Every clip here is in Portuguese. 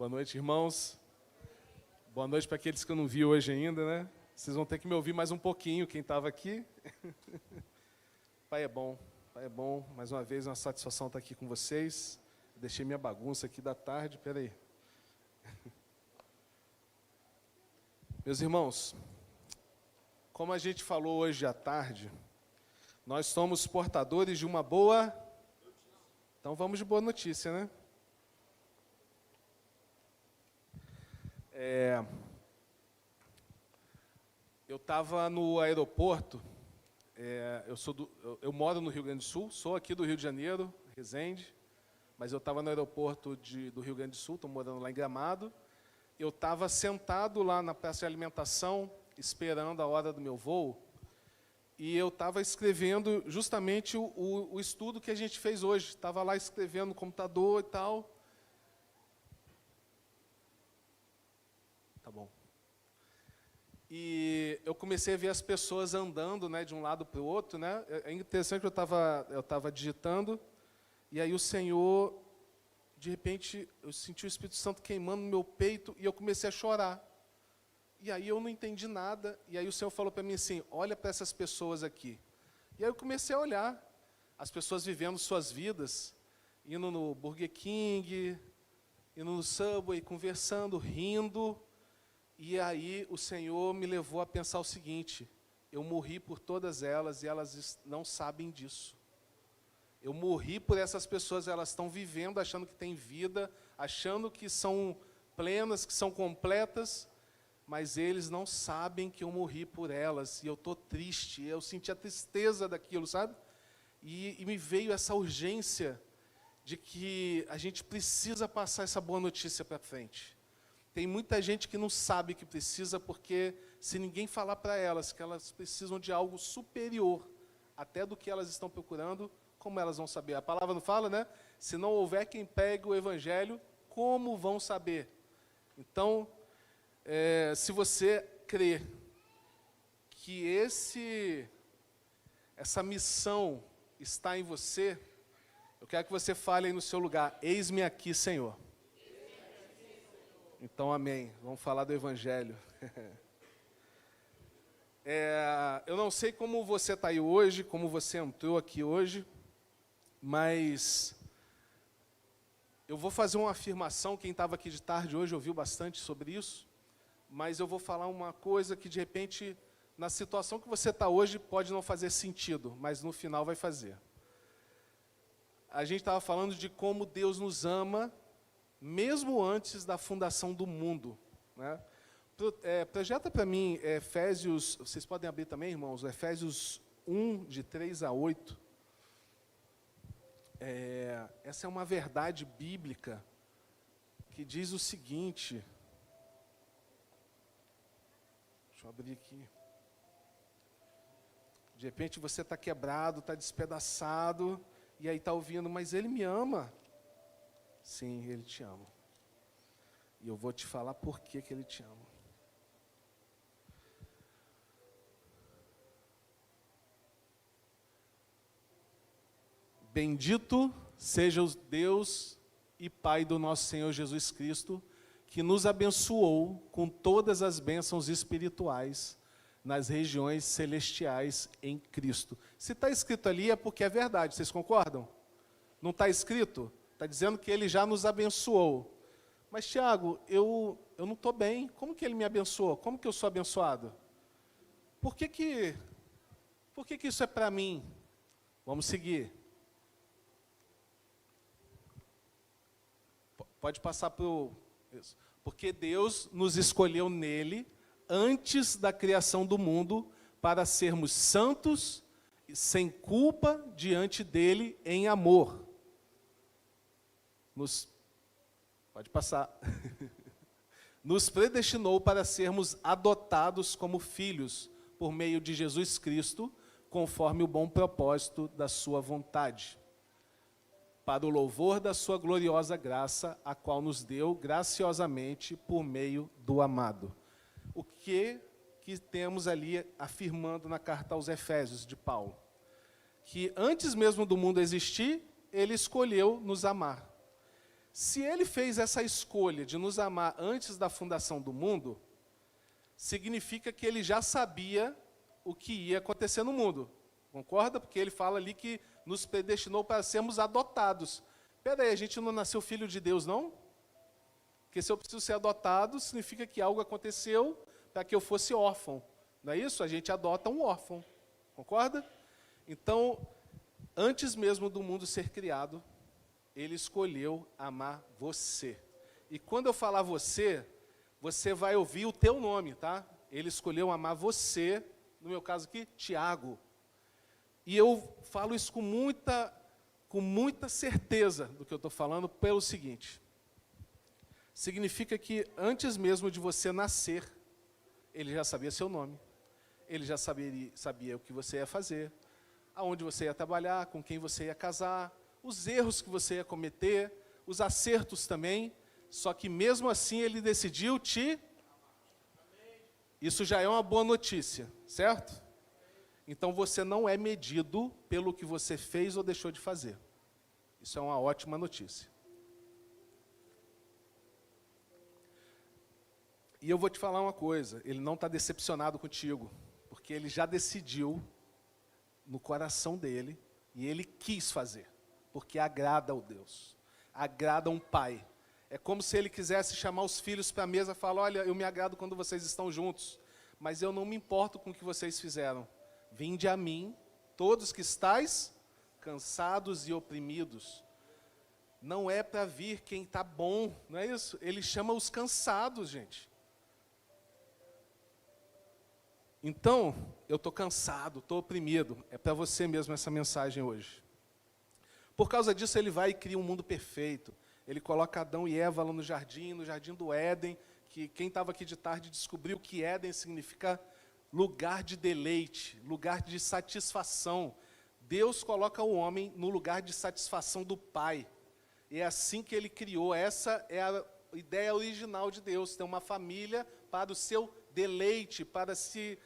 Boa noite, irmãos. Boa noite para aqueles que eu não vi hoje ainda, né? Vocês vão ter que me ouvir mais um pouquinho, quem estava aqui. Pai é bom, mais uma vez, uma satisfação estar aqui com vocês. Deixei minha bagunça aqui da tarde, peraí. Meus irmãos, como a gente falou hoje à tarde, nós somos portadores de uma boa notícia. Então vamos de boa notícia, né? Eu estava no aeroporto, eu moro no Rio Grande do Sul, sou aqui do Rio de Janeiro, Resende, mas eu estava no aeroporto do Rio Grande do Sul, estou morando lá em Gramado. Eu estava sentado lá na praça de alimentação, esperando a hora do meu voo, e eu estava escrevendo justamente o estudo que a gente fez hoje. Estava lá escrevendo no computador e tal. Tá bom. E eu comecei a ver as pessoas andando, né, de um lado para o outro, né? É interessante que eu estava digitando, e aí o Senhor, de repente, eu senti o Espírito Santo queimando no meu peito, e eu comecei a chorar. E aí eu não entendi nada, e aí o Senhor falou para mim assim, olha para essas pessoas aqui. E aí eu comecei a olhar, as pessoas vivendo suas vidas, indo no Burger King, indo no Subway, conversando, rindo. E aí o Senhor me levou a pensar o seguinte, eu morri por todas elas e elas não sabem disso. Eu morri por essas pessoas, elas estão vivendo, achando que têm vida, achando que são plenas, que são completas, mas eles não sabem que eu morri por elas, e eu estou triste, eu senti a tristeza daquilo, sabe? E me veio essa urgência de que a gente precisa passar essa boa notícia para frente. Tem muita gente que não sabe que precisa, porque se ninguém falar para elas que elas precisam de algo superior, até do que elas estão procurando, como elas vão saber? A palavra não fala, né? Se não houver quem pegue o evangelho, como vão saber? Então, se você crê que essa missão está em você, eu quero que você fale aí no seu lugar, eis-me aqui, Senhor. Então, amém. Vamos falar do evangelho. Eu não sei como você está aí hoje, como você entrou aqui hoje, mas eu vou fazer uma afirmação. Quem estava aqui de tarde hoje ouviu bastante sobre isso, mas eu vou falar uma coisa que, de repente, na situação que você está hoje, pode não fazer sentido, mas no final vai fazer. A gente estava falando de como Deus nos ama, mesmo antes da fundação do mundo, né? Projeta para mim Efésios, vocês podem abrir também, irmãos, Efésios 1, de 3 a 8. Essa é uma verdade bíblica que diz o seguinte, deixa eu abrir aqui. De repente você está quebrado, está despedaçado, e aí está ouvindo, mas Ele me ama. Sim, Ele te ama. E eu vou te falar por que Ele te ama. Bendito seja o Deus e Pai do nosso Senhor Jesus Cristo, que nos abençoou com todas as bênçãos espirituais nas regiões celestiais em Cristo. Se está escrito ali é porque é verdade, vocês concordam? Não está escrito? Está dizendo que Ele já nos abençoou. Mas, Tiago, eu não estou bem. Como que Ele me abençoou? Como que eu sou abençoado? Por que isso é para mim? Vamos seguir. Pode passar para o... Porque Deus nos escolheu nele, antes da criação do mundo, para sermos santos, sem culpa, diante dele, em amor. Pode passar. Nos predestinou para sermos adotados como filhos, por meio de Jesus Cristo, conforme o bom propósito da sua vontade, para o louvor da sua gloriosa graça, a qual nos deu graciosamente por meio do amado. O que temos ali afirmando na carta aos Efésios de Paulo? Que antes mesmo do mundo existir, Ele escolheu nos amar. Se ele fez essa escolha de nos amar antes da fundação do mundo, significa que ele já sabia o que ia acontecer no mundo. Concorda? Porque ele fala ali que nos predestinou para sermos adotados. Espera aí, a gente não nasceu filho de Deus, não? Porque se eu preciso ser adotado, significa que algo aconteceu para que eu fosse órfão. Não é isso? A gente adota um órfão. Concorda? Então, antes mesmo do mundo ser criado, ele escolheu amar você. E quando eu falar você, você vai ouvir o teu nome, tá? Ele escolheu amar você, no meu caso aqui, Tiago. E eu falo isso com muita certeza do que eu estou falando, pelo seguinte. Significa que antes mesmo de você nascer, ele já sabia seu nome. Ele já sabia o que você ia fazer, aonde você ia trabalhar, com quem você ia casar, os erros que você ia cometer, os acertos também. Só que mesmo assim ele decidiu te... Isso já é uma boa notícia, certo? Então você não é medido pelo que você fez ou deixou de fazer. Isso é uma ótima notícia. E eu vou te falar uma coisa, ele não está decepcionado contigo, porque ele já decidiu no coração dele, e ele quis fazer, porque agrada ao Deus, agrada um pai. É como se ele quisesse chamar os filhos para a mesa e falar, olha, eu me agrado quando vocês estão juntos, mas eu não me importo com o que vocês fizeram. Vinde a mim, todos que estáis cansados e oprimidos. Não é para vir quem está bom, não é isso? Ele chama os cansados, gente. Então, eu estou cansado, estou oprimido. É para você mesmo essa mensagem hoje. Por causa disso, ele vai e cria um mundo perfeito. Ele coloca Adão e Eva lá no jardim do Éden, que quem estava aqui de tarde descobriu que Éden significa lugar de deleite, lugar de satisfação. Deus coloca o homem no lugar de satisfação do Pai. E é assim que ele criou. Essa é a ideia original de Deus, ter uma família para o seu deleite, para se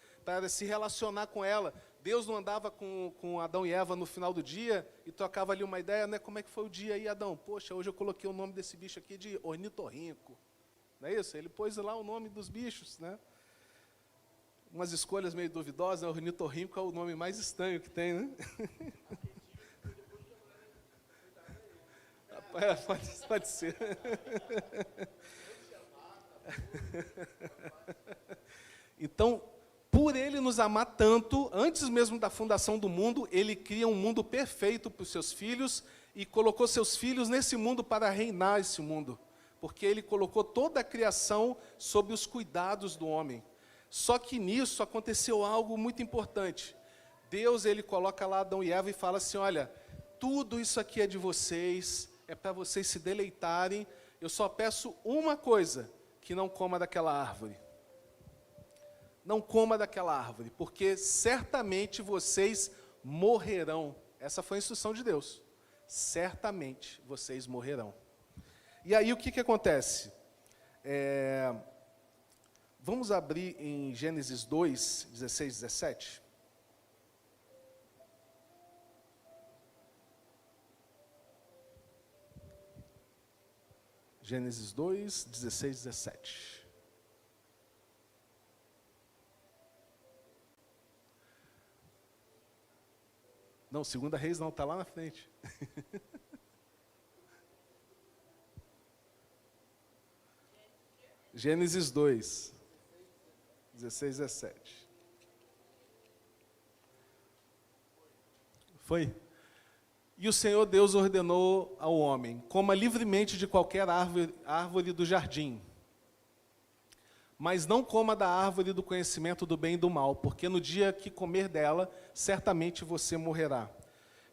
relacionar com ela. Deus não andava com Adão e Eva no final do dia e trocava ali uma ideia, né? Como é que foi o dia aí, Adão? Poxa, hoje eu coloquei o nome desse bicho aqui de ornitorrinco. Não é isso? Ele pôs lá o nome dos bichos, né? Umas escolhas meio duvidosas, né? Ornitorrinco é o nome mais estranho que tem, né? Pode ser. Então, por ele nos amar tanto, antes mesmo da fundação do mundo, ele cria um mundo perfeito para os seus filhos e colocou seus filhos nesse mundo para reinar esse mundo. Porque ele colocou toda a criação sob os cuidados do homem. Só que nisso aconteceu algo muito importante. Deus, ele coloca lá Adão e Eva e fala assim, olha, tudo isso aqui é de vocês, é para vocês se deleitarem, eu só peço uma coisa, que não coma daquela árvore. Não coma daquela árvore, porque certamente vocês morrerão. Essa foi a instrução de Deus. Certamente vocês morrerão. E aí o que acontece? Vamos abrir em Gênesis 2, 16, 17. Gênesis 2, 16, 17. Não, 2 Reis não, está lá na frente. Gênesis 2, 16, 17. Foi? E o Senhor Deus ordenou ao homem, coma livremente de qualquer árvore do jardim, mas não coma da árvore do conhecimento do bem e do mal, porque no dia que comer dela, certamente você morrerá.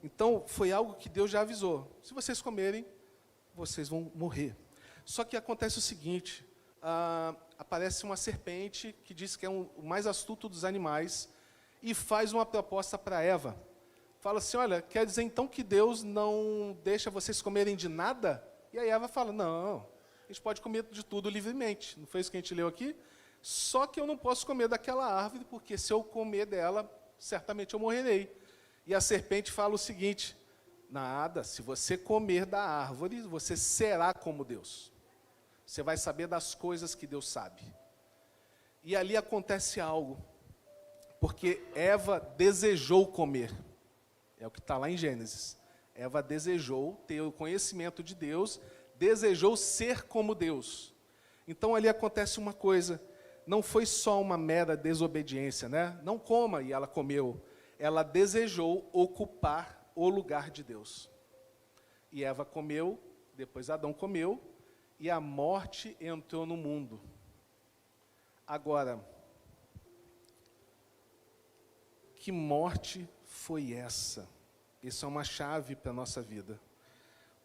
Então, foi algo que Deus já avisou. Se vocês comerem, vocês vão morrer. Só que acontece o seguinte, aparece uma serpente que diz que é o mais astuto dos animais e faz uma proposta para Eva. Fala assim, olha, quer dizer então que Deus não deixa vocês comerem de nada? E aí Eva fala, não, a gente pode comer de tudo livremente. Não foi isso que a gente leu aqui? Só que eu não posso comer daquela árvore, porque se eu comer dela, certamente eu morrerei. E a serpente fala o seguinte, Nada. Se você comer da árvore, você será como Deus. Você vai saber das coisas que Deus sabe. E ali acontece algo. Porque Eva desejou comer. É o que está lá em Gênesis. Eva desejou ter o conhecimento de Deus, desejou ser como Deus. Então ali acontece uma coisa. Não foi só uma mera desobediência, né? Não coma, e ela comeu. Ela desejou ocupar o lugar de Deus. E Eva comeu, depois Adão comeu, e a morte entrou no mundo. Agora, que morte foi essa? Isso é uma chave para a nossa vida.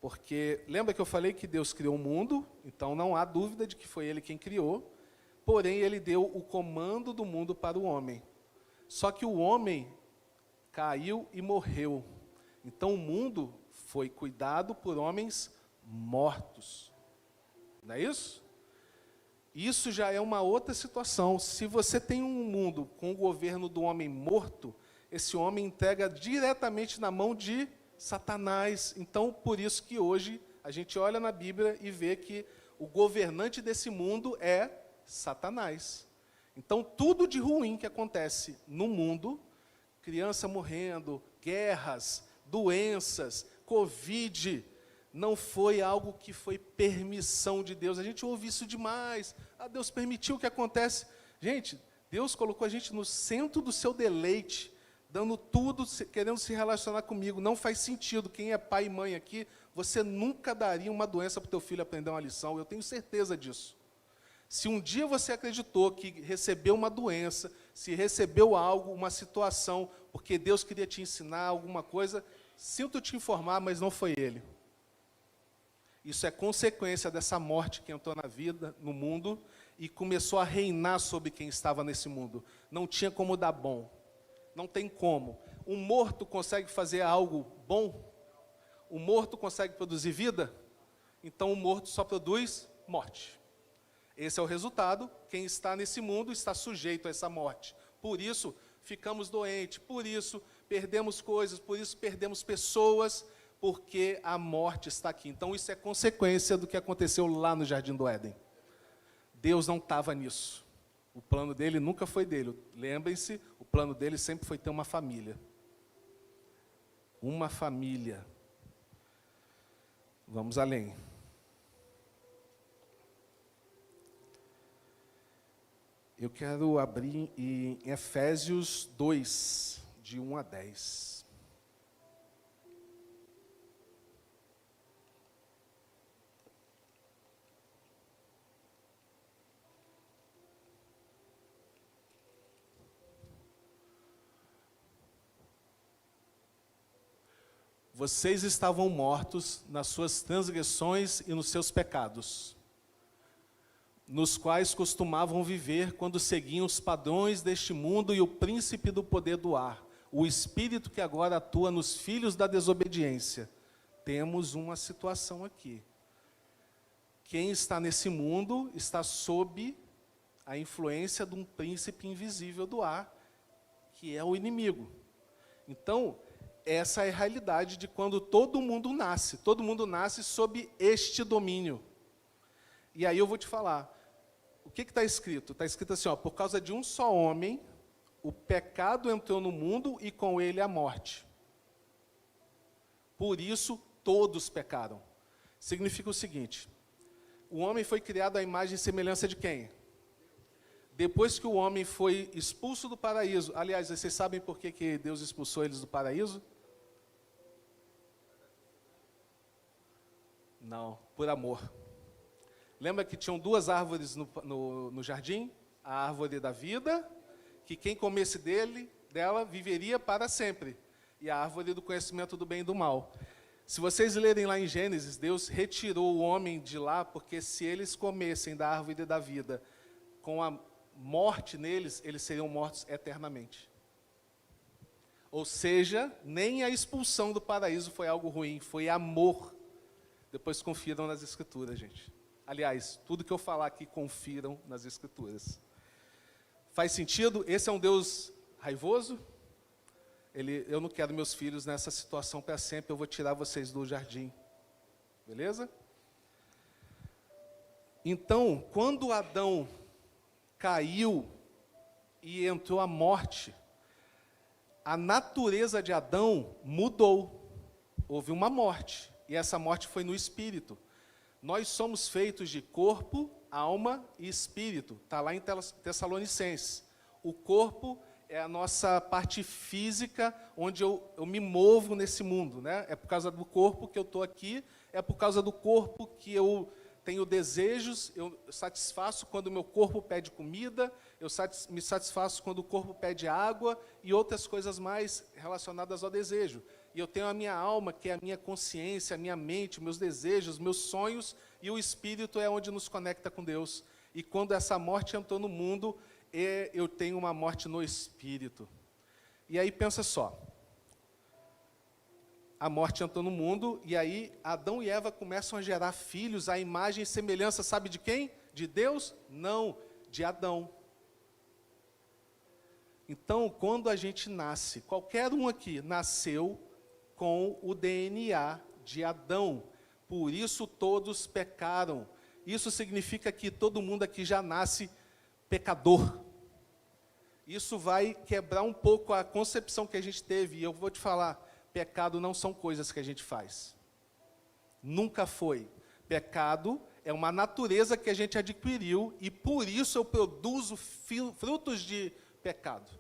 Porque, lembra que eu falei que Deus criou o mundo? Então não há dúvida de que foi Ele quem criou. Porém, Ele deu o comando do mundo para o homem. Só que o homem caiu e morreu. Então o mundo foi cuidado por homens mortos. Não é isso? Isso já é uma outra situação. Se você tem um mundo com o governo do homem morto, esse homem entrega diretamente na mão de Satanás. Então, por isso que hoje a gente olha na Bíblia e vê que o governante desse mundo é Satanás. Então, tudo de ruim que acontece no mundo, criança morrendo, guerras, doenças, Covid, não foi algo que foi permissão de Deus. A gente ouve isso demais. Ah, Deus permitiu que acontece. Gente, Deus colocou a gente no centro do seu deleite, dando tudo, querendo se relacionar comigo. Não faz sentido. Quem é pai e mãe aqui, você nunca daria uma doença para o teu filho aprender uma lição. Eu tenho certeza disso. Se um dia você acreditou que recebeu uma doença, se recebeu algo, uma situação, porque Deus queria te ensinar alguma coisa, sinto te informar, mas não foi Ele. Isso é consequência dessa morte que entrou na vida, no mundo, e começou a reinar sobre quem estava nesse mundo. Não tinha como dar bom. Não tem como. Um morto consegue fazer algo bom? O morto consegue produzir vida? Então o morto só produz morte. Esse é o resultado. Quem está nesse mundo está sujeito a essa morte. Por isso, ficamos doentes. Por isso, perdemos coisas. Por isso, perdemos pessoas. Porque a morte está aqui. Então, isso é consequência do que aconteceu lá no Jardim do Éden. Deus não estava nisso. O plano dele nunca foi dele. Lembrem-se, o plano dele sempre foi ter uma família. Uma família. Vamos além. Eu quero abrir em Efésios 2, de 1 a 10. Vocês estavam mortos nas suas transgressões e nos seus pecados, nos quais costumavam viver quando seguiam os padrões deste mundo e o príncipe do poder do ar, o espírito que agora atua nos filhos da desobediência. Temos uma situação aqui. Quem está nesse mundo está sob a influência de um príncipe invisível do ar, que é o inimigo. Então, essa é a realidade de quando todo mundo nasce sob este domínio. E aí eu vou te falar, o que está escrito? Está escrito assim, ó, por causa de um só homem, o pecado entrou no mundo e com ele a morte. Por isso, todos pecaram. Significa o seguinte, o homem foi criado à imagem e semelhança de quem? Depois que o homem foi expulso do paraíso, aliás, vocês sabem por que Deus expulsou eles do paraíso? Não, por amor. Lembra que tinham duas árvores no jardim? A árvore da vida, que quem comesse dela viveria para sempre. E a árvore do conhecimento do bem e do mal. Se vocês lerem lá em Gênesis, Deus retirou o homem de lá, porque se eles comessem da árvore da vida, com a morte neles, eles seriam mortos eternamente. Ou seja, nem a expulsão do paraíso foi algo ruim, foi amor. Depois confiram nas Escrituras, gente. Aliás, tudo que eu falar aqui, confiram nas Escrituras. Faz sentido? Esse é um Deus raivoso? eu não quero meus filhos nessa situação para sempre, eu vou tirar vocês do jardim. Beleza? Então, quando Adão caiu e entrou a morte, a natureza de Adão mudou. Houve uma morte, e essa morte foi no espírito. Nós somos feitos de corpo, alma e espírito. Está lá em Tessalonicenses. O corpo é a nossa parte física, onde eu me movo nesse mundo, né? É por causa do corpo que eu estou aqui, é por causa do corpo que eu tenho desejos, eu satisfaço quando o meu corpo pede comida, eu me satisfaço quando o corpo pede água e outras coisas mais relacionadas ao desejo. E eu tenho a minha alma, que é a minha consciência, a minha mente, meus desejos, meus sonhos, e o espírito é onde nos conecta com Deus. E quando essa morte entrou no mundo, eu tenho uma morte no espírito. E aí pensa só, a morte entrou no mundo, e aí Adão e Eva começam a gerar filhos à imagem e semelhança, sabe de quem? De Deus? Não, de Adão. Então, quando a gente nasce, qualquer um aqui nasceu com o DNA de Adão, por isso todos pecaram. Isso significa que todo mundo aqui já nasce pecador. Isso vai quebrar um pouco a concepção que a gente teve, e eu vou te falar, pecado não são coisas que a gente faz. Nunca foi. Pecado é uma natureza que a gente adquiriu, e por isso eu produzo frutos de pecado.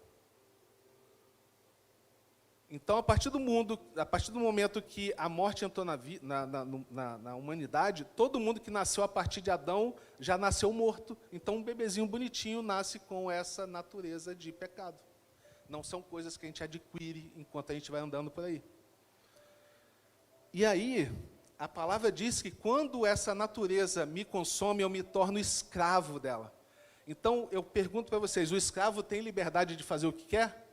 Então, a partir do momento que a morte entrou na humanidade, todo mundo que nasceu a partir de Adão já nasceu morto. Então, um bebezinho bonitinho nasce com essa natureza de pecado. Não são coisas que a gente adquire enquanto a gente vai andando por aí. E aí, a palavra diz que quando essa natureza me consome, eu me torno escravo dela. Então, eu pergunto para vocês, o escravo tem liberdade de fazer o que quer?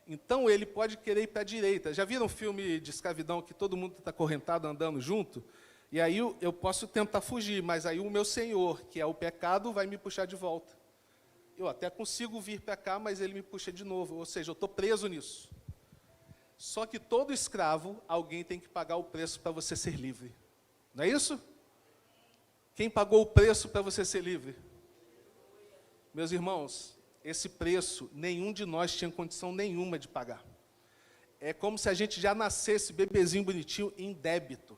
Então, ele pode querer ir para a direita. Já viram um filme de escravidão que todo mundo está acorrentado andando junto? E aí eu posso tentar fugir, mas aí o meu senhor, que é o pecado, vai me puxar de volta. Eu até consigo vir para cá, mas ele me puxa de novo. Ou seja, eu estou preso nisso. Só que todo escravo, alguém tem que pagar o preço para você ser livre. Não é isso? Quem pagou o preço para você ser livre? Meus irmãos, esse preço, nenhum de nós tinha condição nenhuma de pagar. É como se a gente já nascesse bebezinho bonitinho em débito.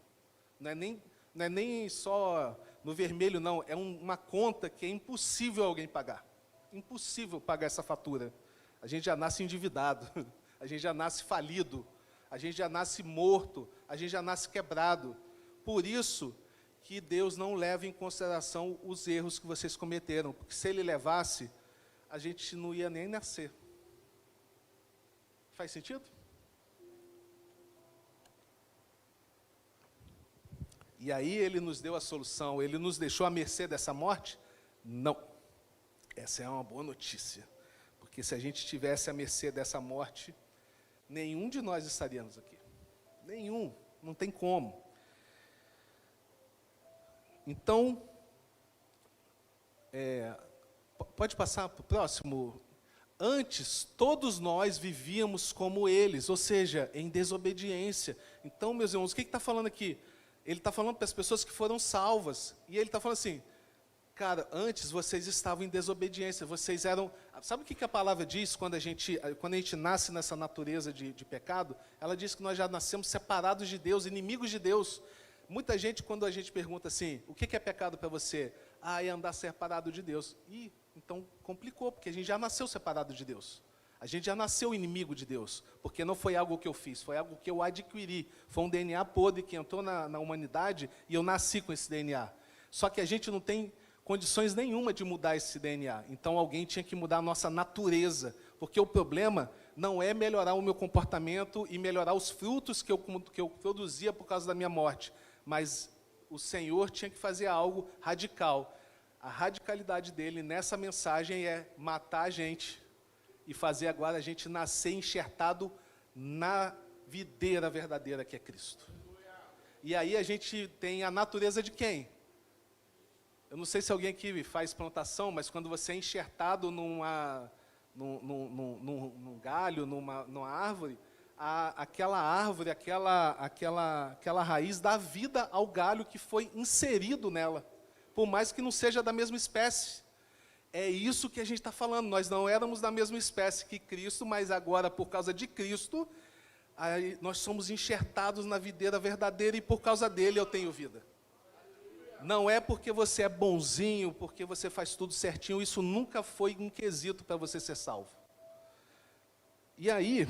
Não é nem só no vermelho, não. É uma conta que é impossível alguém pagar. Impossível pagar essa fatura. A gente já nasce endividado, a gente já nasce falido, a gente já nasce morto, a gente já nasce quebrado. Por isso que Deus não leva em consideração os erros que vocês cometeram, porque se Ele levasse, a gente não ia nem nascer. Faz sentido? E aí Ele nos deu a solução, Ele nos deixou à mercê dessa morte? Não. Essa é uma boa notícia, porque se a gente estivesse à mercê dessa morte, nenhum de nós estaríamos aqui. Nenhum, não tem como. Então, pode passar para o próximo. Antes, todos nós vivíamos como eles, ou seja, em desobediência. Então, meus irmãos, o que está falando aqui? Ele está falando para as pessoas que foram salvas. E ele está falando assim, cara, antes vocês estavam em desobediência, vocês eram... Sabe o que a palavra diz quando a gente nasce nessa natureza de pecado? Ela diz que nós já nascemos separados de Deus, inimigos de Deus. Muita gente, quando a gente pergunta assim, o que é pecado para você? É andar separado de Deus. Então complicou, porque a gente já nasceu separado de Deus. A gente já nasceu inimigo de Deus, porque não foi algo que eu fiz, foi algo que eu adquiri. Foi um DNA podre que entrou na humanidade e eu nasci com esse DNA. Só que a gente não tem condições nenhuma de mudar esse DNA. Então alguém tinha que mudar a nossa natureza, porque o problema não é melhorar o meu comportamento e melhorar os frutos que eu produzia por causa da minha morte, mas o Senhor tinha que fazer algo radical. A radicalidade dele nessa mensagem é matar a gente e fazer agora a gente nascer enxertado na videira verdadeira que é Cristo. E aí a gente tem a natureza de quem? Eu não sei se alguém aqui faz plantação, mas quando você é enxertado num galho, numa árvore, aquela árvore, aquela raiz dá vida ao galho que foi inserido nela, por mais que não seja da mesma espécie. É isso que a gente está falando, nós não éramos da mesma espécie que Cristo, mas agora, por causa de Cristo, aí nós somos enxertados na videira verdadeira e por causa dele eu tenho vida. Não é porque você é bonzinho, porque você faz tudo certinho, isso nunca foi um quesito para você ser salvo. E aí,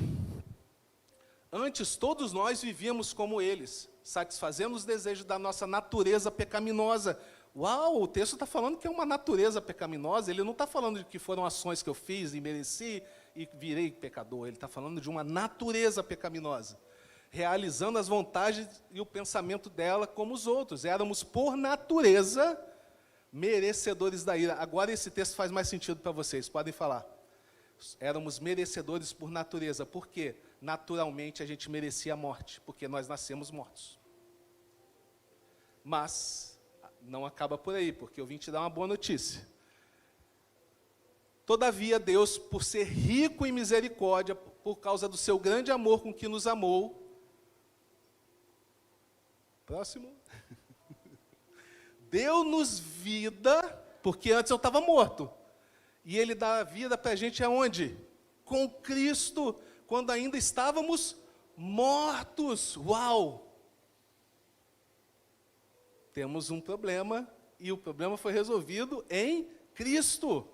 antes todos nós vivíamos como eles, satisfazendo os desejos da nossa natureza pecaminosa. Uau, o texto está falando que é uma natureza pecaminosa, ele não está falando de que foram ações que eu fiz e mereci e virei pecador, ele está falando de uma natureza pecaminosa, realizando as vontades e o pensamento dela como os outros. Éramos, por natureza, merecedores da ira. Agora esse texto faz mais sentido para vocês, podem falar. Éramos merecedores por natureza, por quê? Naturalmente a gente merecia a morte, porque nós nascemos mortos. Mas não acaba por aí, porque eu vim te dar uma boa notícia. Todavia, Deus, por ser rico em misericórdia, por causa do seu grande amor com que nos amou, próximo, deu-nos vida, porque antes eu estava morto, e Ele dá vida para a gente aonde? Com Cristo, quando ainda estávamos mortos. Uau! Temos um problema, e o problema foi resolvido em Cristo.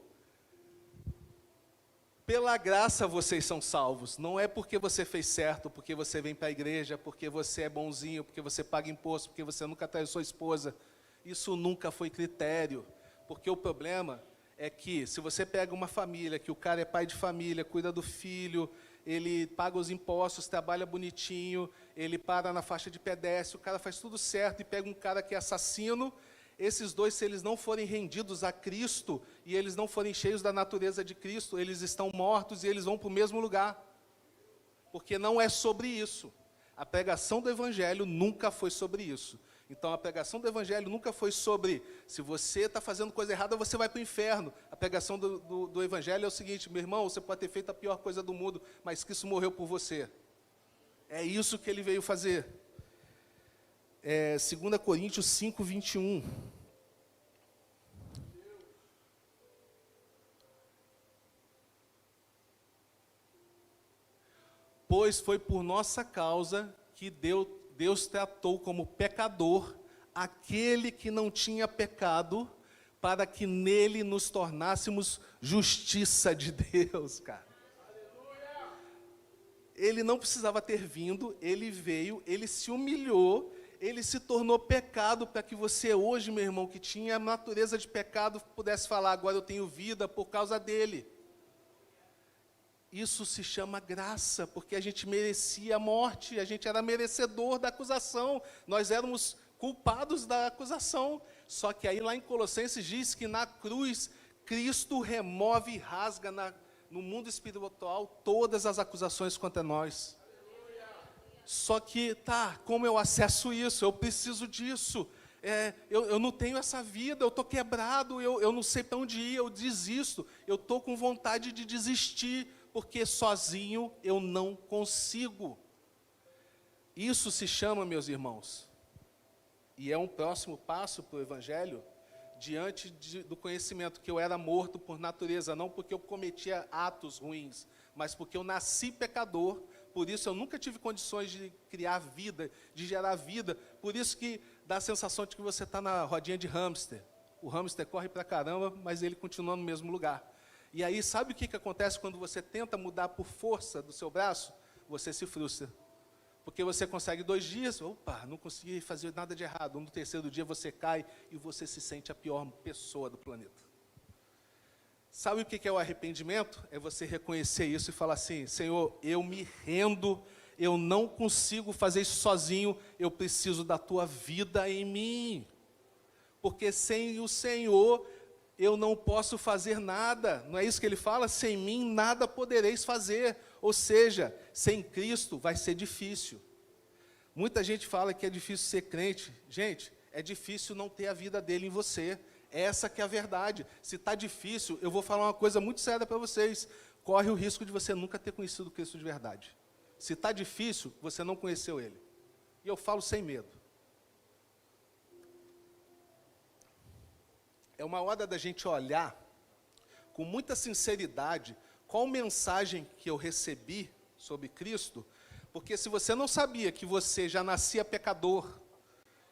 Pela graça vocês são salvos, não é porque você fez certo, porque você vem para a igreja, porque você é bonzinho, porque você paga imposto, porque você nunca traiu sua esposa. Isso nunca foi critério, porque o problema é que, se você pega uma família, que o cara é pai de família, cuida do filho, ele paga os impostos, trabalha bonitinho, ele para na faixa de pedestre, o cara faz tudo certo, e pega um cara que é assassino, esses dois, se eles não forem rendidos a Cristo, e eles não forem cheios da natureza de Cristo, eles estão mortos e eles vão para o mesmo lugar. Porque não é sobre isso. A pregação do Evangelho nunca foi sobre isso. Então, a pregação do Evangelho nunca foi sobre, se você está fazendo coisa errada, você vai para o inferno. A pregação do Evangelho é o seguinte: meu irmão, você pode ter feito a pior coisa do mundo, mas Cristo morreu por você. É isso que ele veio fazer. 2 Coríntios 5, 21. Pois foi por nossa causa que Deus tratou como pecador aquele que não tinha pecado, para que nele nos tornássemos justiça de Deus, cara. Ele não precisava ter vindo, ele veio, ele se humilhou, ele se tornou pecado para que você hoje, meu irmão, que tinha a natureza de pecado, pudesse falar: agora eu tenho vida por causa dele. Isso se chama graça, porque a gente merecia a morte, a gente era merecedor da acusação, nós éramos culpados da acusação. Só que aí lá em Colossenses diz que na cruz, Cristo remove e rasga no mundo espiritual todas as acusações contra nós. Só que, como eu acesso isso? Eu preciso disso. Eu não tenho essa vida, eu estou quebrado, eu não sei para onde ir, eu desisto. Eu estou com vontade de desistir, porque sozinho eu não consigo. Isso se chama, meus irmãos, e é um próximo passo para o Evangelho, diante do conhecimento que eu era morto por natureza, não porque eu cometia atos ruins, mas porque eu nasci pecador. Por isso eu nunca tive condições de criar vida, de gerar vida. Por isso que dá a sensação de que você está na rodinha de hamster. O hamster corre pra caramba, mas ele continua no mesmo lugar. E aí, sabe o que acontece quando você tenta mudar por força do seu braço? Você se frustra. Porque você consegue 2 dias, não consegui fazer nada de errado. No terceiro dia você cai e você se sente a pior pessoa do planeta. Sabe o que é o arrependimento? É você reconhecer isso e falar assim: Senhor, eu me rendo, eu não consigo fazer isso sozinho, eu preciso da Tua vida em mim. Porque sem o Senhor eu não posso fazer nada. Não é isso que ele fala? Sem mim nada podereis fazer. Ou seja, sem Cristo vai ser difícil. Muita gente fala que é difícil ser crente. Gente, é difícil não ter a vida dele em você. Essa que é a verdade. Se está difícil, eu vou falar uma coisa muito séria para vocês. corre o risco de você nunca ter conhecido Cristo de verdade. Se está difícil, você não conheceu Ele. E eu falo sem medo. É uma hora da gente olhar com muita sinceridade qual mensagem que eu recebi sobre Cristo, porque se você não sabia que você já nascia pecador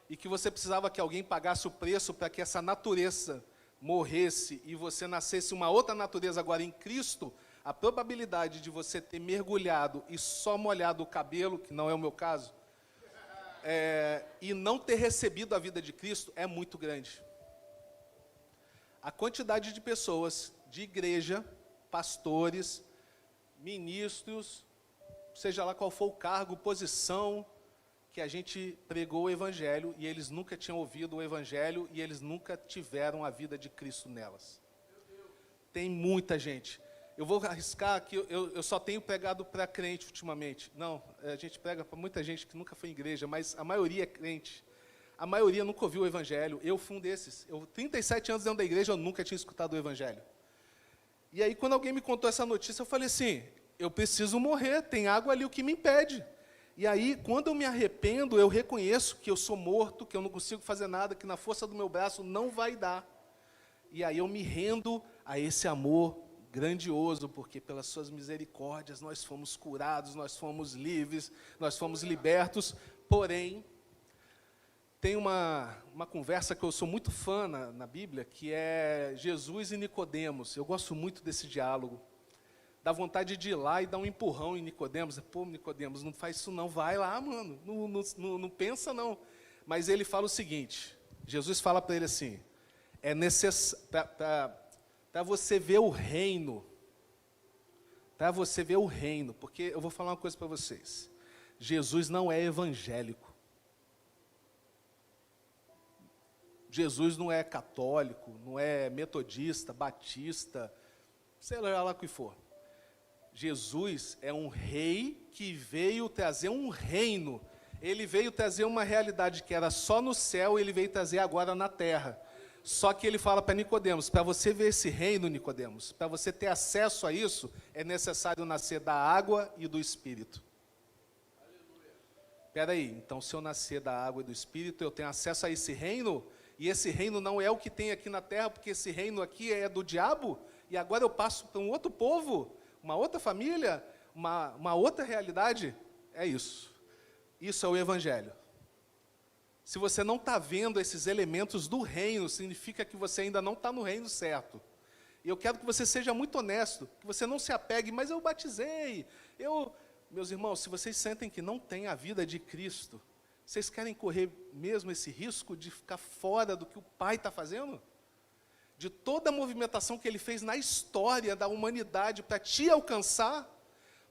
e que você precisava que alguém pagasse o preço para que essa natureza morresse e você nascesse uma outra natureza agora em Cristo, a probabilidade de você ter mergulhado e só molhado o cabelo, que não é o meu caso, e não ter recebido a vida de Cristo é muito grande. A quantidade de pessoas de igreja, pastores, ministros, seja lá qual for o cargo, posição, que a gente pregou o Evangelho e eles nunca tinham ouvido o Evangelho e eles nunca tiveram a vida de Cristo nelas. Tem muita gente. Eu vou arriscar que eu só tenho pregado para crente ultimamente. Não, a gente prega para muita gente que nunca foi em igreja, mas a maioria é crente. A maioria nunca ouviu o Evangelho. Eu fui um desses. 37 anos dentro da igreja, eu nunca tinha escutado o Evangelho. E aí, quando alguém me contou essa notícia, eu falei assim, eu preciso morrer, tem água ali, o que me impede? E aí, quando eu me arrependo, eu reconheço que eu sou morto, que eu não consigo fazer nada, que na força do meu braço não vai dar. E aí eu me rendo a esse amor grandioso, porque pelas suas misericórdias nós fomos curados, nós fomos livres, nós fomos libertos. Porém, tem uma conversa que eu sou muito fã na Bíblia, que é Jesus e Nicodemos. Eu gosto muito desse diálogo. Dá vontade de ir lá e dar um empurrão em Nicodemos. Pô, Nicodemos, não faz isso não, vai lá, mano, não pensa não. Mas ele fala o seguinte, Jesus fala para ele assim, é necessário, para você ver o reino, porque eu vou falar uma coisa para vocês, Jesus não é evangélico, Jesus não é católico, não é metodista, batista, sei lá o que for. Jesus é um rei que veio trazer um reino. Ele veio trazer uma realidade que era só no céu, ele veio trazer agora na terra. Só que ele fala para Nicodemos, para você ver esse reino, Nicodemos, para você ter acesso a isso, é necessário nascer da água e do Espírito. Espera aí, então se eu nascer da água e do Espírito, eu tenho acesso a esse reino? E esse reino não é o que tem aqui na terra, porque esse reino aqui é do diabo? E agora eu passo para um outro povo? Uma outra família, uma outra realidade? É isso. Isso é o Evangelho. Se você não está vendo esses elementos do reino, significa que você ainda não está no reino certo. E eu quero que você seja muito honesto, que você não se apegue, mas eu batizei. Meus irmãos, se vocês sentem que não tem a vida de Cristo, vocês querem correr mesmo esse risco de ficar fora do que o Pai está fazendo? De toda a movimentação que Ele fez na história da humanidade para te alcançar,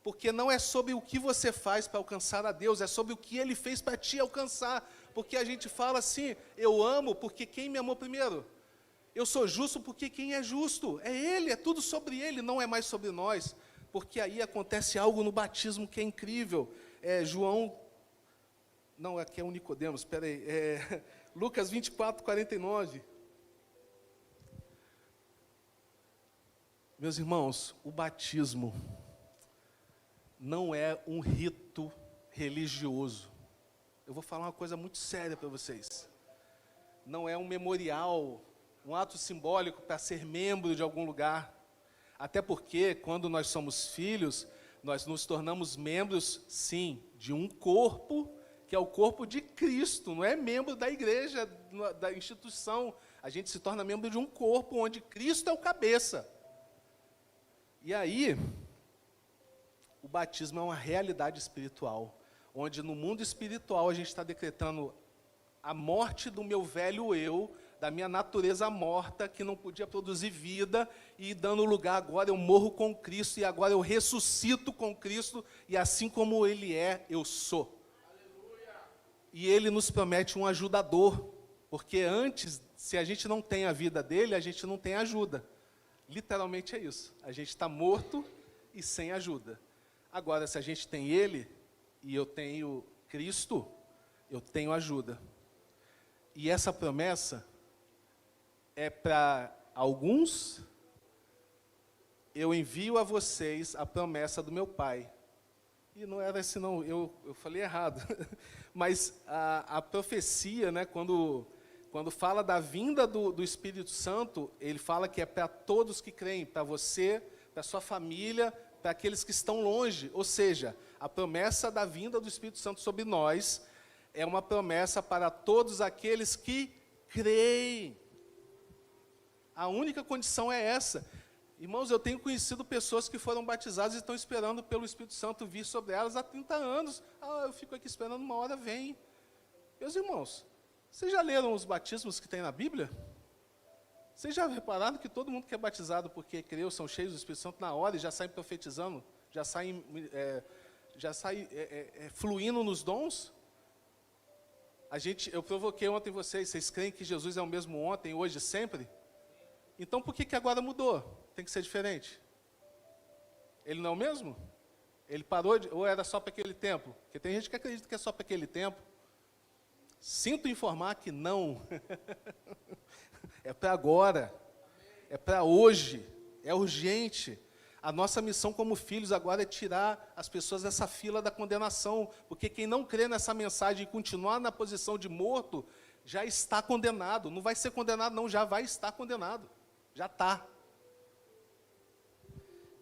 porque não é sobre o que você faz para alcançar a Deus, é sobre o que Ele fez para te alcançar, porque a gente fala assim, eu amo porque quem me amou primeiro, eu sou justo porque quem é justo, é Ele, é tudo sobre Ele, não é mais sobre nós, porque aí acontece algo no batismo que é incrível, aqui é o Nicodemos, espera aí, Lucas 24, 49, meus irmãos, o batismo não é um rito religioso. Eu vou falar uma coisa muito séria para vocês. Não é um memorial, um ato simbólico para ser membro de algum lugar. Até porque, quando nós somos filhos, nós nos tornamos membros, sim, de um corpo, que é o corpo de Cristo. Não é membro da igreja, da instituição. A gente se torna membro de um corpo onde Cristo é o cabeça. E aí, o batismo é uma realidade espiritual, onde no mundo espiritual a gente está decretando a morte do meu velho eu, da minha natureza morta, que não podia produzir vida, e dando lugar agora eu morro com Cristo, e agora eu ressuscito com Cristo, e assim como Ele é, eu sou. Aleluia. E Ele nos promete um ajudador, porque antes, se a gente não tem a vida dele, a gente não tem ajuda. Literalmente é isso. A gente está morto e sem ajuda. Agora, se a gente tem Ele, e eu tenho Cristo, eu tenho ajuda. E essa promessa é para alguns eu envio a vocês a promessa do meu Pai. E não era assim, não, eu falei errado. Mas a profecia, né, quando fala da vinda do Espírito Santo, ele fala que é para todos que creem, para você, para sua família, para aqueles que estão longe. Ou seja, a promessa da vinda do Espírito Santo sobre nós é uma promessa para todos aqueles que creem. A única condição é essa. Irmãos, eu tenho conhecido pessoas que foram batizadas e estão esperando pelo Espírito Santo vir sobre elas há 30 anos. Eu fico aqui esperando, uma hora vem. Meus irmãos, vocês já leram os batismos que tem na Bíblia? Vocês já repararam que todo mundo que é batizado porque creu, são cheios do Espírito Santo na hora e já saem profetizando, já saem fluindo nos dons? Eu provoquei ontem vocês creem que Jesus é o mesmo ontem, hoje e sempre? Então por que agora mudou? Tem que ser diferente. Ele não é o mesmo? Ele parou ou era só para aquele tempo? Porque tem gente que acredita que é só para aquele tempo. Sinto informar que não. É para agora. É para hoje. É urgente. A nossa missão como filhos agora é tirar as pessoas dessa fila da condenação. Porque quem não crê nessa mensagem e continuar na posição de morto, já está condenado. Não vai ser condenado, não, já vai estar condenado. Já está.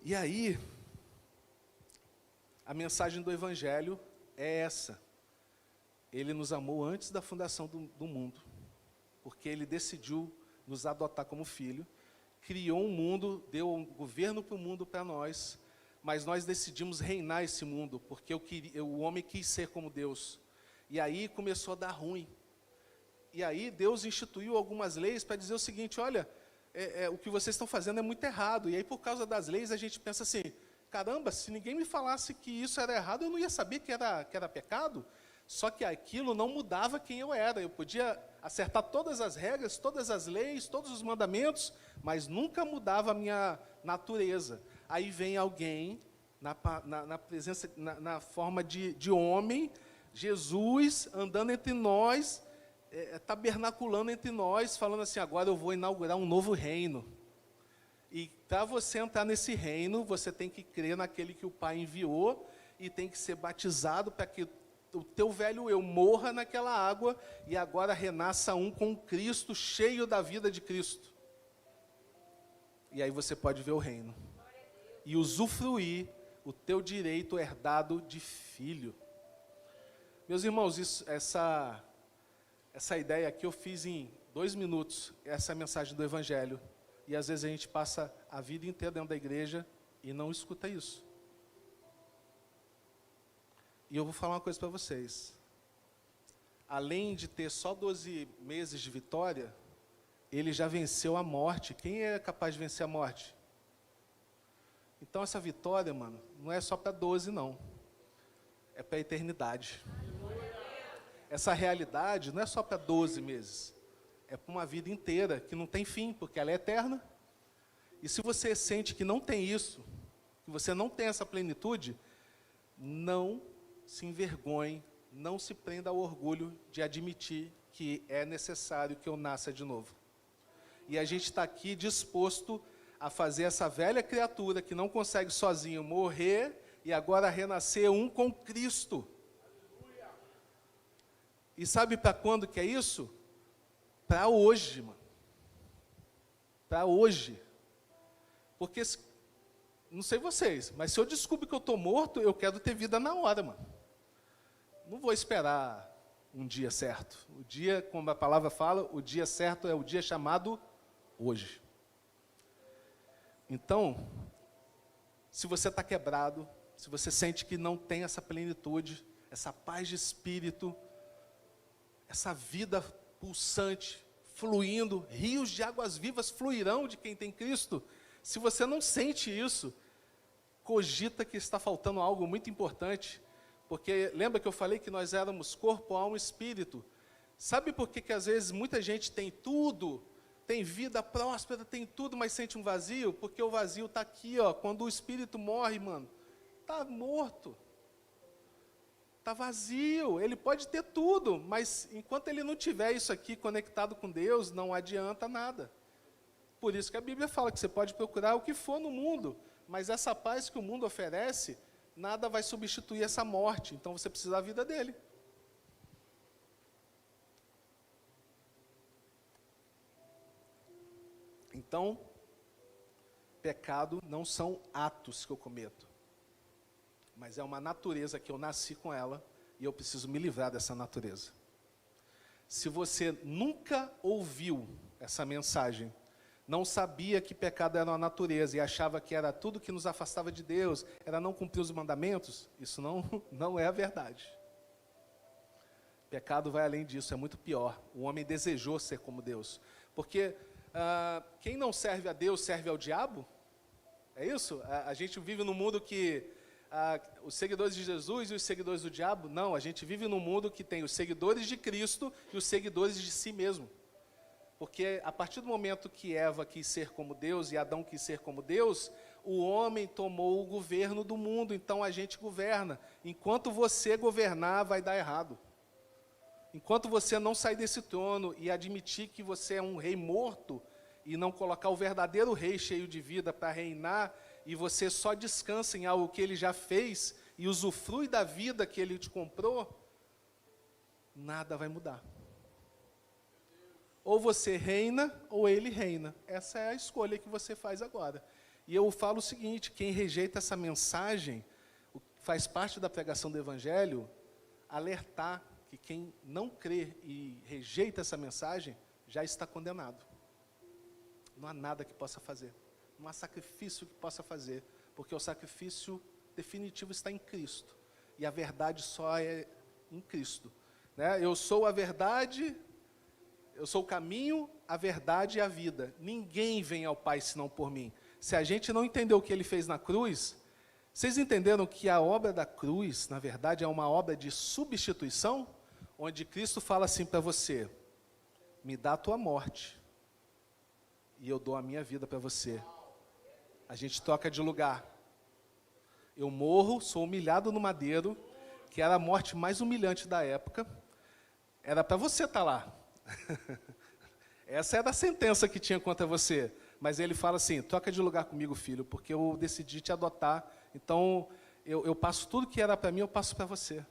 E aí, a mensagem do Evangelho é essa. Ele nos amou antes da fundação do mundo, porque Ele decidiu nos adotar como filho, criou um mundo, deu um governo para o mundo para nós, mas nós decidimos reinar esse mundo, porque o homem quis ser como Deus. E aí começou a dar ruim. E aí Deus instituiu algumas leis para dizer o seguinte, olha, o que vocês estão fazendo é muito errado. E aí, por causa das leis, a gente pensa assim, caramba, se ninguém me falasse que isso era errado, eu não ia saber que era pecado. Só que aquilo não mudava quem eu era. Eu podia acertar todas as regras, todas as leis, todos os mandamentos, mas nunca mudava a minha natureza. Aí vem alguém, na presença, na forma de homem, Jesus, andando entre nós, tabernaculando entre nós, falando assim, agora eu vou inaugurar um novo reino. E para você entrar nesse reino, você tem que crer naquele que o Pai enviou e tem que ser batizado para que o teu velho eu morra naquela água e agora renasça um com Cristo, cheio da vida de Cristo. E aí você pode ver o reino e usufruir o teu direito herdado de filho. Meus irmãos, essa ideia aqui eu fiz em 2 minutos, essa é a mensagem do Evangelho. E às vezes a gente passa a vida inteira dentro da igreja e não escuta isso. E eu vou falar uma coisa para vocês. Além de ter só 12 meses de vitória, ele já venceu a morte. Quem é capaz de vencer a morte? Então essa vitória, mano, não é só para 12, não. É para a eternidade. Essa realidade não é só para 12 meses. É para uma vida inteira, que não tem fim, porque ela é eterna. E se você sente que não tem isso, que você não tem essa plenitude, não se envergonhe, não se prenda ao orgulho de admitir que é necessário que eu nasça de novo. E a gente está aqui disposto a fazer essa velha criatura que não consegue sozinho morrer e agora renascer um com Cristo. E sabe para quando que é isso? Para hoje, mano. Para hoje. Porque, não sei vocês, mas se eu descubro que eu estou morto, eu quero ter vida na hora, mano. Não vou esperar um dia certo. O dia, como a palavra fala, o dia certo é o dia chamado hoje. Então, se você está quebrado, se você sente que não tem essa plenitude, essa paz de espírito, essa vida pulsante, fluindo, rios de águas vivas fluirão de quem tem Cristo. Se você não sente isso, cogita que está faltando algo muito importante, porque lembra que eu falei que nós éramos corpo, alma e espírito? Sabe por que às vezes muita gente tem tudo, tem vida próspera, tem tudo, mas sente um vazio? Porque o vazio está aqui, ó, quando o espírito morre, mano, está morto. Está vazio, ele pode ter tudo, mas enquanto ele não tiver isso aqui conectado com Deus, não adianta nada. Por isso que a Bíblia fala que você pode procurar o que for no mundo, mas essa paz que o mundo oferece, nada vai substituir essa morte. Então você precisa da vida dele. Então, pecado não são atos que eu cometo, mas é uma natureza que eu nasci com ela e eu preciso me livrar dessa natureza. Se você nunca ouviu essa mensagem, não sabia que pecado era uma natureza e achava que era tudo que nos afastava de Deus, era não cumprir os mandamentos, isso não é a verdade. Pecado vai além disso, é muito pior. O homem desejou ser como Deus. Porque quem não serve a Deus serve ao diabo? É isso? A gente vive num mundo que os seguidores de Jesus e os seguidores do diabo? Não, a gente vive num mundo que tem os seguidores de Cristo e os seguidores de si mesmo. Porque a partir do momento que Eva quis ser como Deus e Adão quis ser como Deus, o homem tomou o governo do mundo, então a gente governa. Enquanto você governar, vai dar errado. Enquanto você não sair desse trono e admitir que você é um rei morto, e não colocar o verdadeiro rei cheio de vida para reinar, e você só descansa em algo que ele já fez, e usufrui da vida que ele te comprou, nada vai mudar. Ou você reina, ou ele reina. Essa é a escolha que você faz agora. E eu falo o seguinte, quem rejeita essa mensagem, faz parte da pregação do Evangelho, alertar que quem não crê e rejeita essa mensagem, já está condenado. Não há nada que possa fazer. Não há sacrifício que possa fazer, porque o sacrifício definitivo está em Cristo. E a verdade só é em Cristo. Né? Eu sou a verdade, eu sou o caminho, a verdade e a vida. Ninguém vem ao Pai senão por mim. Se a gente não entendeu o que ele fez na cruz, vocês entenderam que a obra da cruz, na verdade, é uma obra de substituição? Onde Cristo fala assim para você, me dá a tua morte, e eu dou a minha vida para você. A gente troca de lugar. Eu morro, sou humilhado no madeiro, que era a morte mais humilhante da época. Era para você estar lá. Essa era a sentença que tinha contra você. Mas ele fala assim, troca de lugar comigo, filho, porque eu decidi te adotar. Então, eu passo tudo que era para mim, eu passo para você.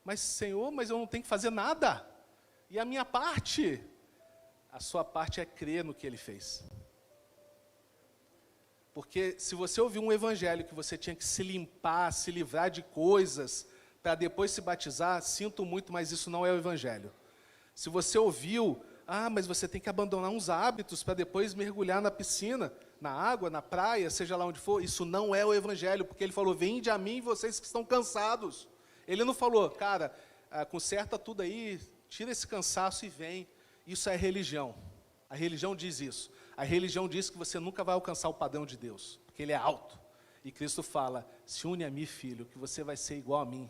Mas, Senhor, mas eu não tenho que fazer nada. E a minha parte? A sua parte é crer no que ele fez. Porque se você ouviu um evangelho que você tinha que se limpar, se livrar de coisas, para depois se batizar, sinto muito, mas isso não é o evangelho. Se você ouviu, mas você tem que abandonar uns hábitos para depois mergulhar na piscina, na água, na praia, seja lá onde for, isso não é o evangelho, porque ele falou, vinde a mim vocês que estão cansados. Ele não falou, cara, conserta tudo aí, tira esse cansaço e vem. Isso é religião. A religião diz isso. A religião diz que você nunca vai alcançar o padrão de Deus, porque ele é alto. E Cristo fala, se une a mim, filho, que você vai ser igual a mim.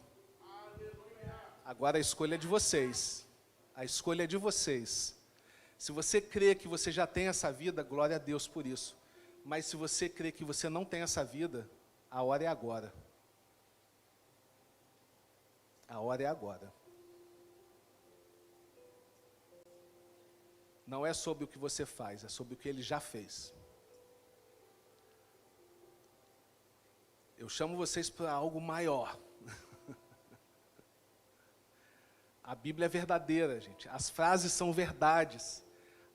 Agora a escolha é de vocês. A escolha é de vocês. Se você crê que você já tem essa vida, glória a Deus por isso. Mas se você crê que você não tem essa vida, a hora é agora. A hora é agora. Não é sobre o que você faz, é sobre o que ele já fez. Eu chamo vocês para algo maior. A Bíblia é verdadeira, gente. As frases são verdades.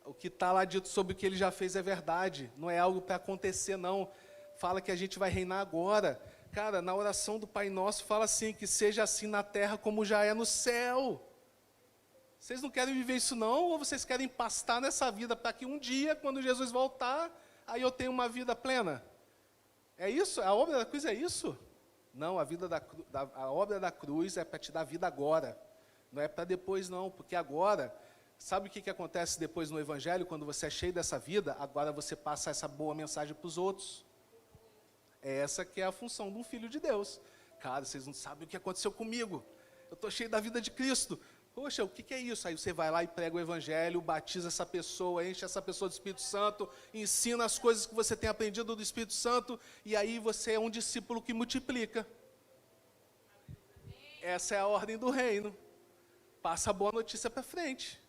O que está lá dito sobre o que ele já fez é verdade. Não é algo para acontecer, não. Fala que a gente vai reinar agora. Cara, na oração do Pai Nosso fala assim, que seja assim na terra como já é no céu. Vocês não querem viver isso não? Ou vocês querem pastar nessa vida para que um dia, quando Jesus voltar, aí eu tenho uma vida plena? É isso? A obra da cruz é isso? Não, a obra da cruz é para te dar vida agora. Não é para depois não, porque agora, sabe o que acontece depois no Evangelho? Quando você é cheio dessa vida, agora você passa essa boa mensagem para os outros. É essa que é a função de um filho de Deus. Cara, vocês não sabem o que aconteceu comigo. Eu estou cheio da vida de Cristo. Poxa, o que é isso? Aí você vai lá e prega o Evangelho, batiza essa pessoa, enche essa pessoa do Espírito Santo, ensina as coisas que você tem aprendido do Espírito Santo, e aí você é um discípulo que multiplica. Essa é a ordem do reino. Passa a boa notícia para frente.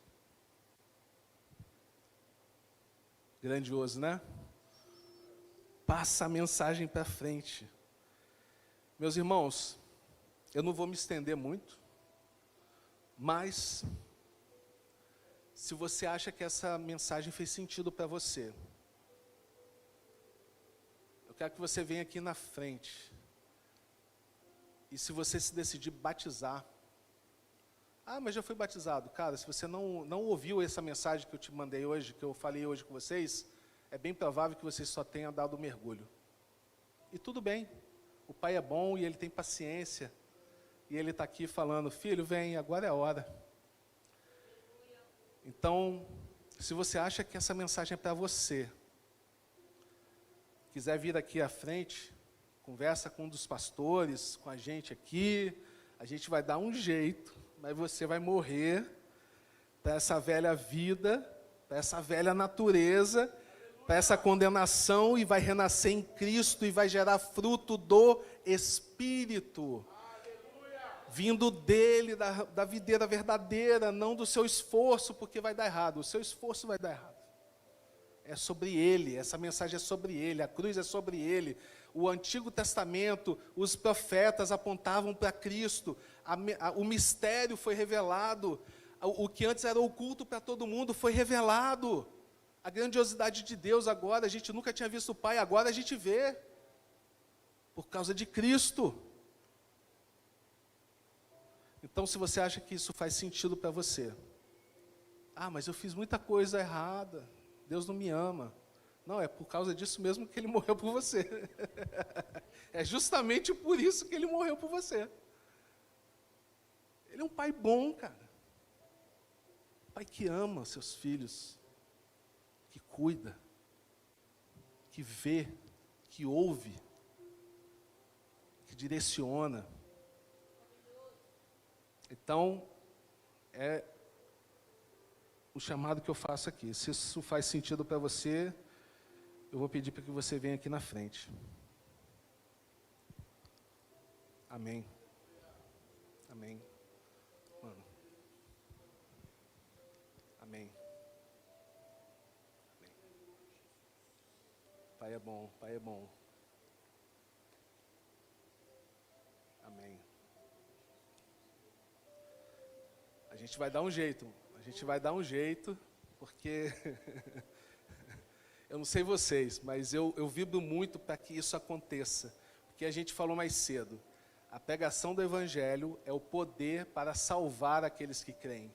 Grandioso, né? Passa a mensagem para frente. Meus irmãos, eu não vou me estender muito, mas se você acha que essa mensagem fez sentido para você, eu quero que você venha aqui na frente. E se você se decidir batizar, mas já fui batizado. Cara, se você não ouviu essa mensagem que eu te mandei hoje, que eu falei hoje com vocês, é bem provável que você só tenha dado o mergulho. E tudo bem, o Pai é bom e Ele tem paciência. E Ele está aqui falando, filho, vem, agora é a hora. Então, se você acha que essa mensagem é para você, quiser vir aqui à frente, conversa com um dos pastores, com a gente aqui, a gente vai dar um jeito, mas você vai morrer para essa velha vida, para essa velha natureza, para essa condenação, e vai renascer em Cristo e vai gerar fruto do Espírito. Vindo dele, da videira verdadeira, não do seu esforço, porque vai dar errado. O seu esforço vai dar errado. É sobre ele, essa mensagem é sobre ele, a cruz é sobre ele. O Antigo Testamento, os profetas apontavam para Cristo, o mistério foi revelado, o que antes era oculto para todo mundo foi revelado. A grandiosidade de Deus agora, a gente nunca tinha visto o Pai, agora a gente vê, por causa de Cristo. Então, se você acha que isso faz sentido para você, mas eu fiz muita coisa errada, Deus não me ama. Não, é por causa disso mesmo que Ele morreu por você. É justamente por isso que Ele morreu por você. Ele é um Pai bom, cara. Um Pai que ama seus filhos, que cuida, que vê, que ouve, que direciona. Então, é o chamado que eu faço aqui. Se isso faz sentido para você, eu vou pedir para que você venha aqui na frente. Amém. Amém. Mano. Amém. Amém. Pai é bom, Pai é bom. Amém. A gente vai dar um jeito. A gente vai dar um jeito, porque eu não sei vocês, mas eu vibro muito para que isso aconteça. Porque a gente falou mais cedo, a pregação do Evangelho é o poder para salvar aqueles que creem.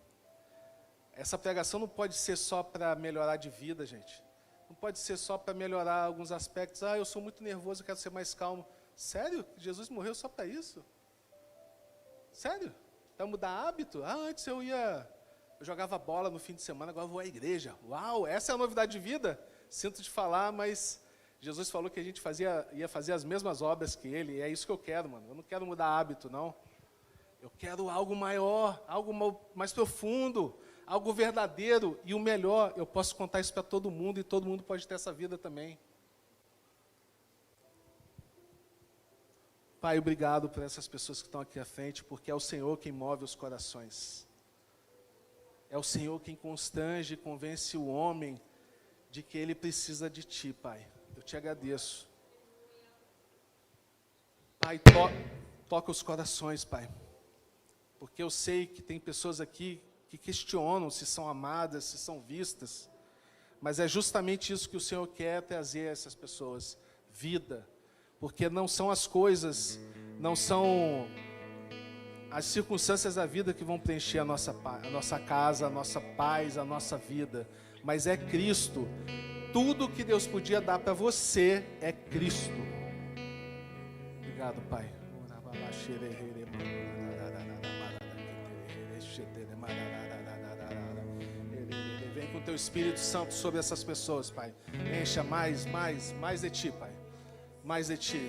Essa pregação não pode ser só para melhorar de vida, gente. Não pode ser só para melhorar alguns aspectos. Eu sou muito nervoso, eu quero ser mais calmo. Sério? Jesus morreu só para isso? Sério? Para mudar hábito? Antes eu jogava bola no fim de semana, agora eu vou à igreja. Uau, essa é a novidade de vida? Sinto de falar, mas Jesus falou que a gente ia fazer as mesmas obras que Ele, e é isso que eu quero, mano. Eu não quero mudar hábito, não. Eu quero algo maior, algo mais profundo, algo verdadeiro, e o melhor, eu posso contar isso para todo mundo, e todo mundo pode ter essa vida também. Pai, obrigado por essas pessoas que estão aqui à frente, porque é o Senhor quem move os corações. É o Senhor quem constrange e convence o homem de que ele precisa de Ti, Pai. Eu te agradeço. Pai, toca os corações, Pai. Porque eu sei que tem pessoas aqui que questionam se são amadas, se são vistas. Mas é justamente isso que o Senhor quer trazer a essas pessoas. Vida. Porque não são as coisas, não são as circunstâncias da vida que vão preencher a nossa casa, a nossa paz, a nossa vida. Mas é Cristo. Tudo que Deus podia dar para você é Cristo. Obrigado, Pai. Vem com o Teu Espírito Santo sobre essas pessoas, Pai. Encha mais de Ti, Pai. Mais de Ti.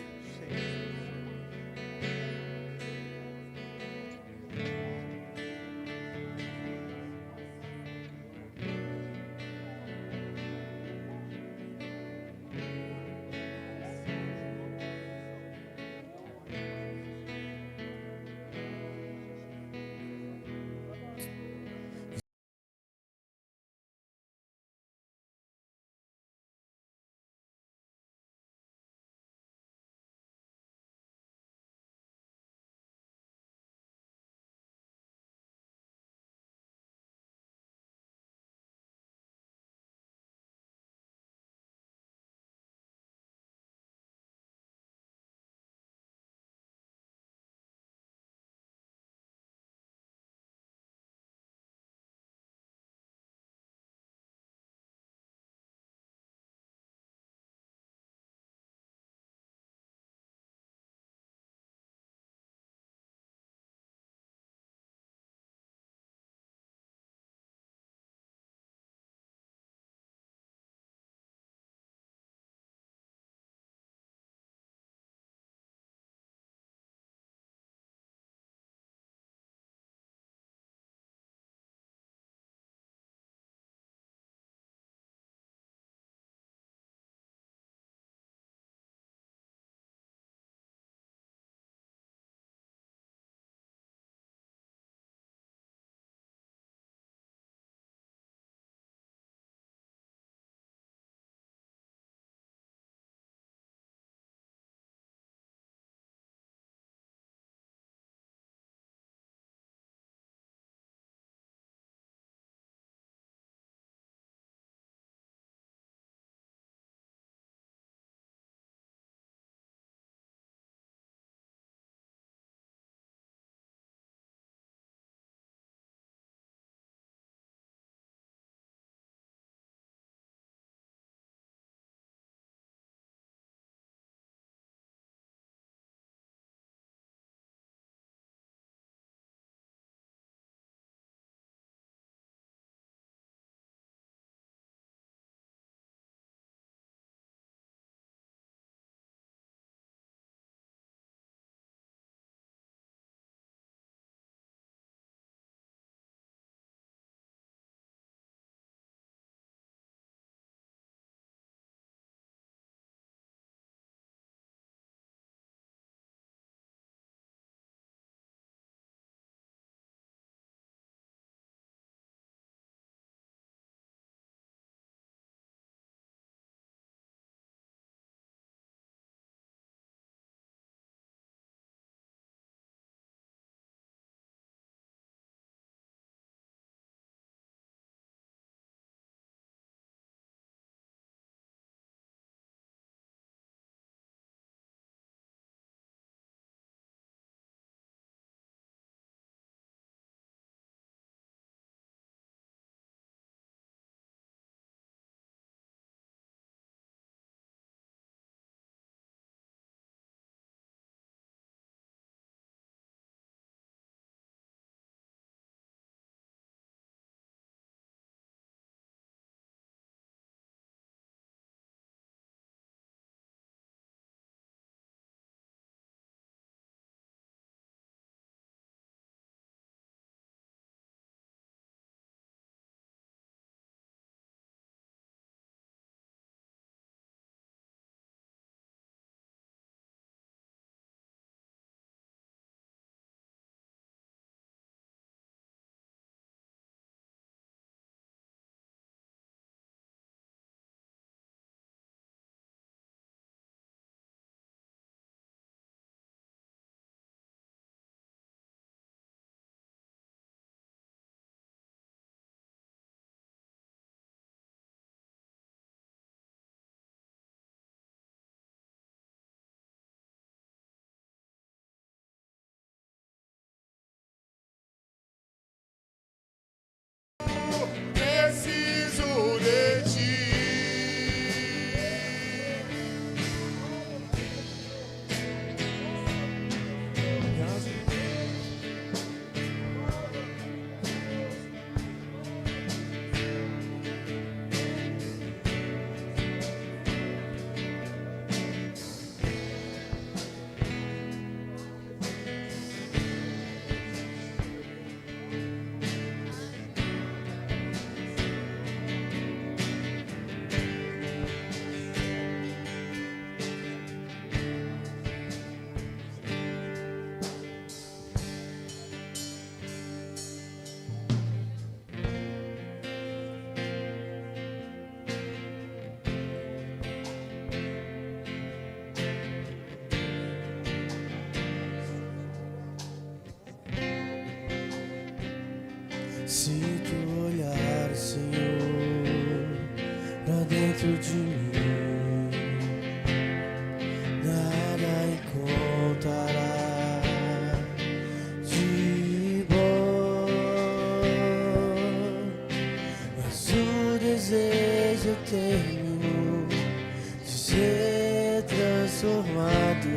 transformado.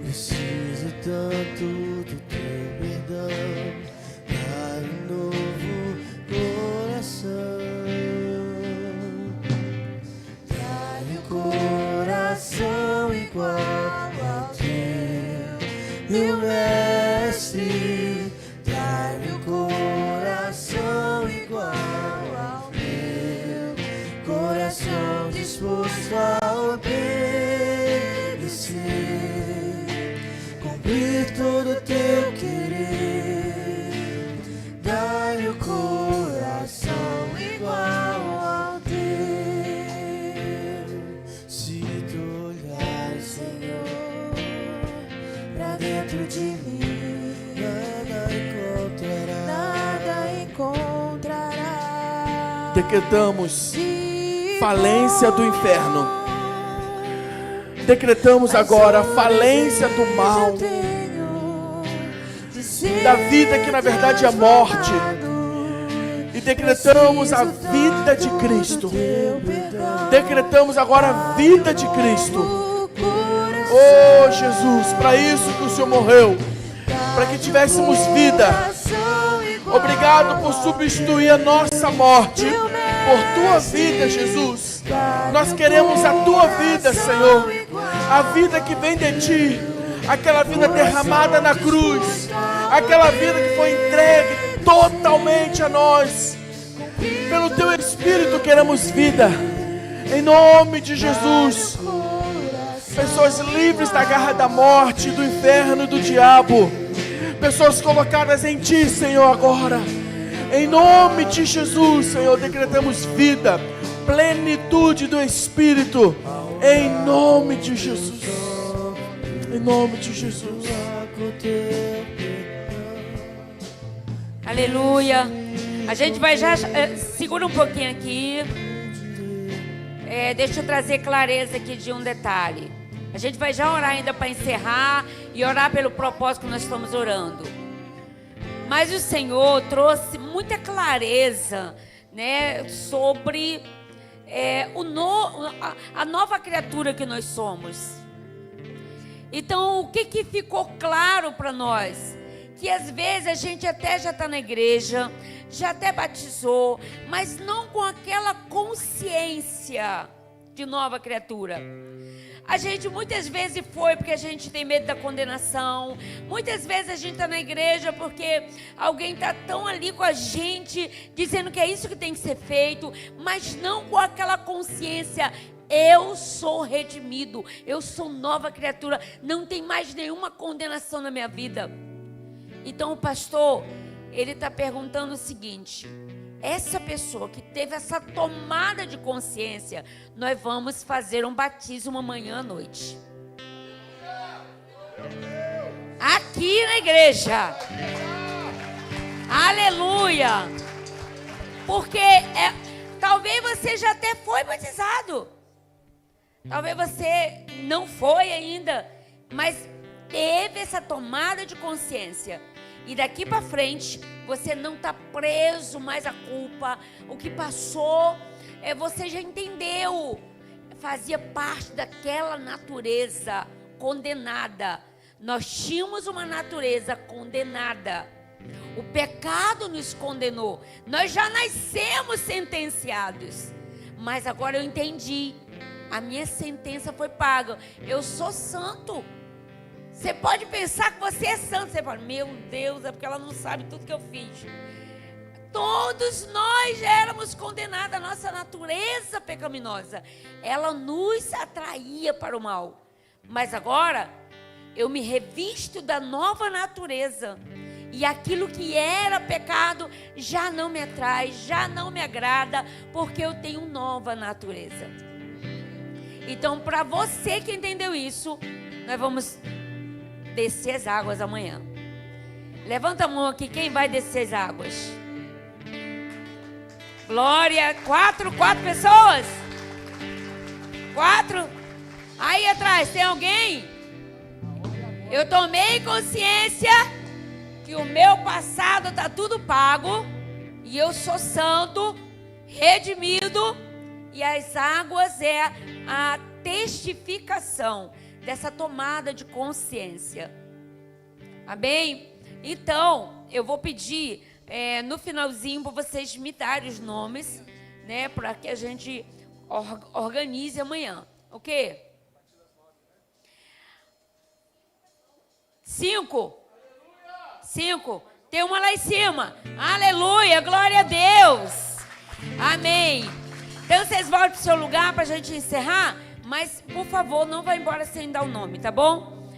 Preciso tanto do teu perdão. Dai um novo coração. Dai um coração igual ao teu, meu mestre. Dai um coração igual ao meu, coração disposto a obedecer, cumprir todo o teu querer. Dai o coração igual ao teu. Se tu olhares, Senhor, pra dentro de mim, nada encontrará. Decretamos falência do inferno. Decretamos agora a falência do mal, da vida que na verdade é morte, e decretamos a vida de Cristo. Decretamos agora a vida de Cristo. Oh Jesus, para isso que o Senhor morreu, para que tivéssemos vida. Obrigado por substituir a nossa morte por tua vida, Jesus. Nós queremos a tua vida, Senhor, a vida que vem de ti, aquela vida derramada na cruz, aquela vida que foi entregue totalmente a nós. Pelo teu Espírito queremos vida, em nome de Jesus. Pessoas livres da garra da morte, do inferno, do diabo. Pessoas colocadas em ti, Senhor, agora. Em nome de Jesus, Senhor, decretamos vida, plenitude do Espírito. Em nome de Jesus. Em nome de Jesus. Aleluia. A gente vai já... segura um pouquinho aqui. Deixa eu trazer clareza aqui de um detalhe. A gente vai já orar ainda para encerrar e orar pelo propósito que nós estamos orando. Mas o Senhor trouxe muita clareza, né, sobre a nova criatura que nós somos. Então, o que ficou claro para nós? Que às vezes a gente até já está na igreja, já até batizou, mas não com aquela consciência de nova criatura. A gente muitas vezes foi porque a gente tem medo da condenação. Muitas vezes a gente está na igreja porque alguém está tão ali com a gente, dizendo que é isso que tem que ser feito, mas não com aquela consciência: eu sou redimido, eu sou nova criatura, não tem mais nenhuma condenação na minha vida. Então o pastor, ele está perguntando o seguinte: essa pessoa que teve essa tomada de consciência, nós vamos fazer um batismo amanhã à noite, aqui na igreja. Aleluia. Porque talvez você já até foi batizado, talvez você não foi ainda, mas teve essa tomada de consciência. E daqui para frente, você não está preso mais à culpa. O que passou, você já entendeu. Fazia parte daquela natureza condenada. Nós tínhamos uma natureza condenada. O pecado nos condenou. Nós já nascemos sentenciados. Mas agora eu entendi. A minha sentença foi paga. Eu sou santo. Você pode pensar que você é santo. Você fala: meu Deus, é porque ela não sabe tudo que eu fiz. Todos nós já éramos condenados. A nossa natureza pecaminosa, ela nos atraía para o mal. Mas agora, eu me revisto da nova natureza. E aquilo que era pecado já não me atrai, já não me agrada, porque eu tenho nova natureza. Então, para você que entendeu isso, nós vamos descer as águas amanhã. Levanta a mão aqui, quem vai descer as águas? Glória. 4 pessoas? 4? Aí atrás, tem alguém? Eu tomei consciência que o meu passado está tudo pago, e eu sou santo, redimido, e as águas é a testificação dessa tomada de consciência. Amém? Então, eu vou pedir no finalzinho para vocês me darem os nomes, né? Para que a gente organize amanhã. O quê? 5. 5. Tem uma lá em cima. Aleluia, glória a Deus. Amém. Então vocês voltam para o seu lugar para a gente encerrar. Mas, por favor, não vá embora sem dar o nome, tá bom?